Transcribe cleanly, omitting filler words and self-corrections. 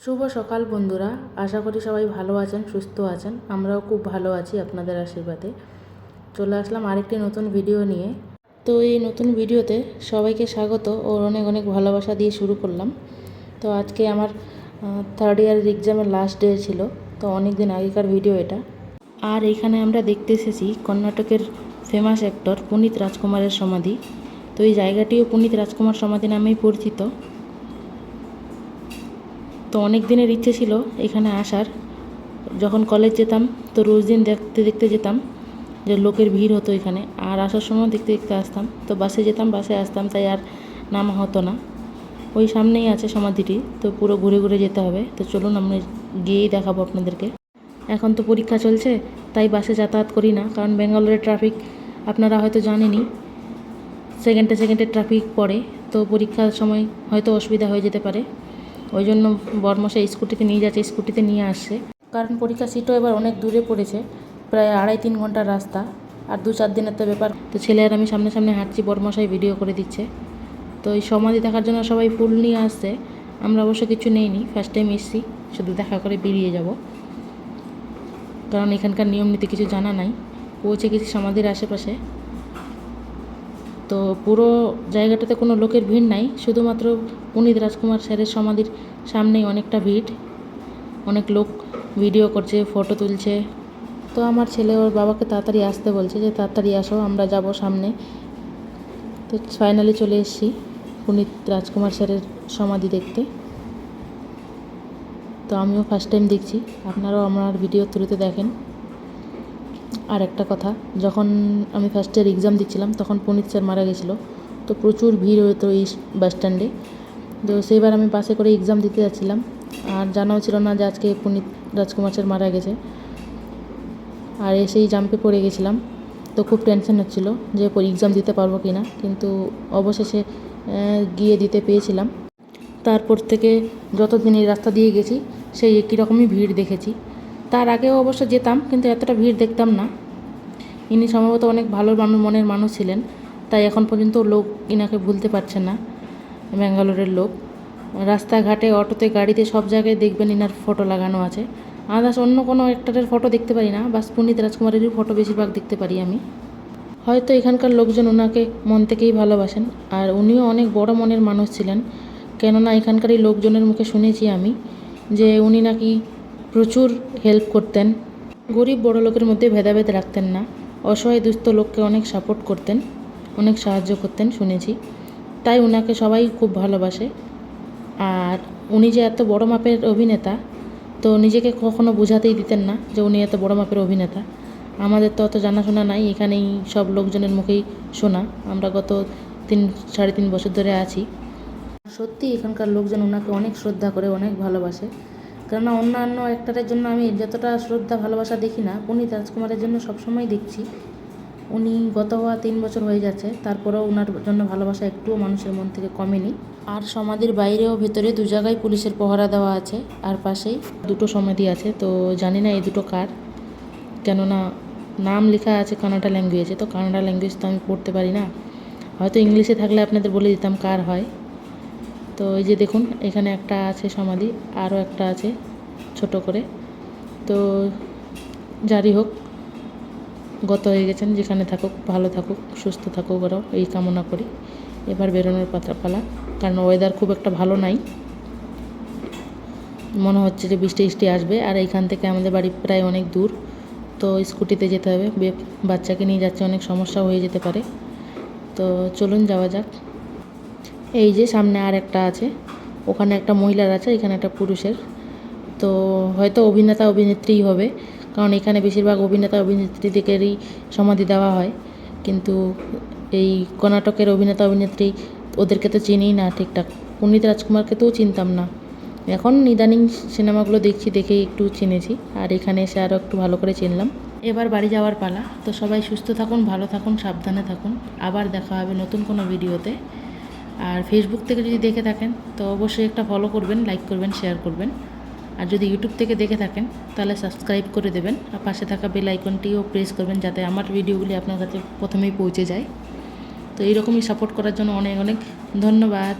শুভ সকাল বন্ধুরা, আশা করি সবাই ভালো আছেন, সুস্থ আছেন। আমরাও খুব ভালো আছি আপনাদের আশীর্বাদে। চলে আসলাম আরেকটি নতুন ভিডিও নিয়ে। তো এই নতুন ভিডিওতে সবাইকে স্বাগত ও অনেক অনেক ভালোবাসা দিয়ে শুরু করলাম। তো আজকে আমার থার্ড ইয়ারের এক্সামের লাস্ট ডে ছিল, তো অনেক দিন আগেকার ভিডিও এটা। আর এখানে আমরা দেখতে এসেছি কর্ণাটকের ফেমাস অ্যাক্টর পুনিত রাজকুমারের সমাধি। তো এই জায়গাটিও পুনিত রাজকুমার সমাধি নামেই পরিচিত। তো অনেক দিনের ইচ্ছে ছিল এখানে আসার। যখন কলেজ যেতাম তো রোজ দিন দেখতে দেখতে যেতাম, যে লোকের ভিড় হতো এখানে, আর আসার সময় দেখতে দেখতে আসতাম। তো বাসে যেতাম, বাসে আসতাম, তাই আর নামা হতো না। ওই সামনেই আছে সমাধিটি, তো পুরো ঘুরে ঘুরে যেতে হবে। তো চলুন আমরা গিয়েই দেখাবো আপনাদেরকে। এখন তো পরীক্ষা চলছে, তাই বাসে যাতায়াত করি না, কারণ ব্যাঙ্গালোরের ট্রাফিক আপনারা হয়তো জানেনই, সেকেন্ডে সেকেন্ডে ট্রাফিক পড়ে। তো পরীক্ষার সময় হয়তো অসুবিধা হয়ে যেতে পারে। ওই জন্য বরমশাই স্কুটিতে নিয়ে যাচ্ছে, স্কুটিতে নিয়ে আসছে। কারণ পরীক্ষার সিটও এবার অনেক দূরে পড়েছে, প্রায় 2.5-3 ঘন্টার রাস্তা, আর 2-4 দিনের তো ব্যাপার। তো ছেলে আর আমি সামনে সামনে হাঁটছি, বরমশাই ভিডিও করে দিচ্ছে। তো এই সমাধি দেখার জন্য সবাই ফুল নিয়ে আসছে। আমরা অবশ্য কিছু নেইনি, ফার্স্ট টাইম এসেছি, শুধু দেখা করে বেরিয়ে যাব, কারণ এখানকার নিয়ম নীতি কিছু জানা নাই। পৌঁছে গেছি সমাধির আশেপাশে। তো পুরো জায়গাটাতে কোনো লোকের ভিড় নাই, শুধুমাত্র পুনিত রাজকুমার স্যারের সমাধির সামনেই অনেকটা ভিড়। অনেক লোক ভিডিও করছে, ফটো তুলছে। তো আমার ছেলে ওর বাবাকে তাড়াতাড়ি আসতে বলছে, যে তাড়াতাড়ি আসো, আমরা যাব সামনে। তো ফাইনালি চলে এসেছি পুনিত রাজকুমার স্যারের সমাধি দেখতে। তো আমিও ফার্স্ট টাইম দেখছি, আপনারাও আমার ভিডিও থ্রুতে দেখেন। আর একটা কথা, যখন আমি ফার্স্ট ইয়ার এক্সাম দিচ্ছিলাম তখন পুনিত স্যার মারা গেছিলো। তো প্রচুর ভিড় হতো এই বাস স্ট্যান্ডে। তো সেইবার আমি বাসে করে এক্সাম দিতে যাচ্ছিলাম, আর জানাও ছিল না যে আজকে পুনিত রাজকুমার স্যার মারা গেছে। আর এসেই জাম্পে পড়ে গেছিলাম। তো খুব টেনশন হচ্ছিল যে এক্সাম দিতে পারবো কি না, কিন্তু অবশেষে গিয়ে দিতে পেরেছিলাম। তারপর থেকে যতদিন এই রাস্তা দিয়ে গেছি সেই একই রকমই ভিড় দেখেছি। তার আগেও অবশ্য যেতাম, কিন্তু এতটা ভিড় দেখতাম না। ইনি সম্ভবত অনেক ভালো মনের মানুষ ছিলেন, তাই এখন পর্যন্ত লোক ইনাকে ভুলতে পারছে না, ব্যাঙ্গালোরের লোক। রাস্তাঘাটে, অটোতে, গাড়িতে, সব জায়গায় দেখবেন ইনার ফটো লাগানো আছে। আদার্স অন্য কোনো অ্যাক্টরের ফটো দেখতে পারি না, বাস পুনিত রাজকুমারেরই ফটো বেশিরভাগ দেখতে পারি আমি। হয়তো এখানকার লোকজন ওনাকে মন থেকেই ভালোবাসেন, আর উনিও অনেক বড় মনের মানুষ ছিলেন। কেননা এখানকারই লোকজনের মুখে শুনেছি আমি যে উনি নাকি প্রচুর হেল্প করতেন। গরিব বড় লোকের মধ্যে ভেদাভেদ রাখতেন না, অসহায় দুস্থ লোককে অনেক সাপোর্ট করতেন, অনেক সাহায্য করতেন শুনেছি। তাই ওনাকে সবাই খুব ভালোবাসে। আর উনি যে এত বড় মাপের অভিনেতা, তো নিজেকে কখনো বোঝাতেই দিতেন না যে উনি এত বড় মাপের অভিনেতা। আমাদের তো অত জানাশোনা নাই, এখানেই সব লোকজনের মুখেই শোনা। আমরা গত 3-3.5 বছর ধরে আছি। সত্যি এখানকার লোকজন ওনাকে অনেক শ্রদ্ধা করে, অনেক ভালোবাসে। কেননা অন্যান্য অ্যাক্টরের জন্য আমি যতটা শ্রদ্ধা ভালোবাসা দেখি না, পুনিত রাজকুমারের জন্য সবসময় দেখছি। উনি গত হওয়া 3 বছর হয়ে যাচ্ছে, তারপরেও ওনার জন্য ভালোবাসা একটুও মানুষের মন থেকে কমেনি। আর সমাধির বাইরেও ভেতরে 2 জায়গায় পুলিশের পহরা দেওয়া আছে, আর পাশেই 2টো সমাধি আছে। তো জানি না এই 2টো কার, কেননা নাম লেখা আছে কানাডা ল্যাঙ্গুয়েজে। তো কানাডা ল্যাঙ্গুয়েজ তো আমি পড়তে পারি না, হয়তো ইংলিশে থাকলে আপনাদের বলে দিতাম কার হয়। তো এই যে দেখুন, এখানে একটা আছে সমাধি, আরও একটা আছে ছোট করে। তো যারই হোক, গত হয়ে গেছেন, যেখানে থাকুক ভালো থাকুক, সুস্থ থাকুক, ওরাও এই কামনা করি। এবার বেরোনোর পালা, কারণ ওয়েদার খুব একটা ভালো নাই, মনে হচ্ছে যে বৃষ্টি বৃষ্টি আসবে। আর এইখান থেকে আমাদের বাড়ি প্রায় অনেক দূর, তো স্কুটিতে যেতে হবে। বাচ্চাকে নিয়ে যাচ্ছে, অনেক সমস্যা হয়ে যেতে পারে। তো চলুন যাওয়া যাক। এই যে সামনে আর একটা আছে, ওখানে একটা মহিলার আছে, এখানে একটা পুরুষের। তো হয়তো অভিনেতা অভিনেত্রীই হবে, কারণ এখানে বেশিরভাগ অভিনেতা অভিনেত্রীদেরই সমাধি দেওয়া হয়। কিন্তু এই কর্ণাটকের অভিনেতা অভিনেত্রী ওদেরকে তো চিনিই না ঠিকঠাক। পুনিত রাজকুমারকে তো চিনতাম না, এখন ইদানিং সিনেমাগুলো দেখছি, দেখেই একটু চিনেছি। আর এখানে এসে আরও একটু ভালো করে চিনলাম। এবার বাড়ি যাওয়ার পালা। তো সবাই সুস্থ থাকুন, ভালো থাকুন, সাবধানে থাকুন। আবার দেখা হবে নতুন কোনো ভিডিওতে। আর ফেসবুক থেকে যদি দেখে থাকেন তো অবশ্যই একটা ফলো করবেন, লাইক করবেন, শেয়ার করবেন। আর যদি ইউটিউব থেকে দেখে থাকেন তাহলে সাবস্ক্রাইব করে দেবেন, আর পাশে থাকা বেল আইকনটিও প্রেস করবেন, যাতে আমার ভিডিওগুলি আপনার কাছে প্রথমেই পৌঁছে যায়। তো এইরকমই সাপোর্ট করার জন্য অনেক অনেক ধন্যবাদ।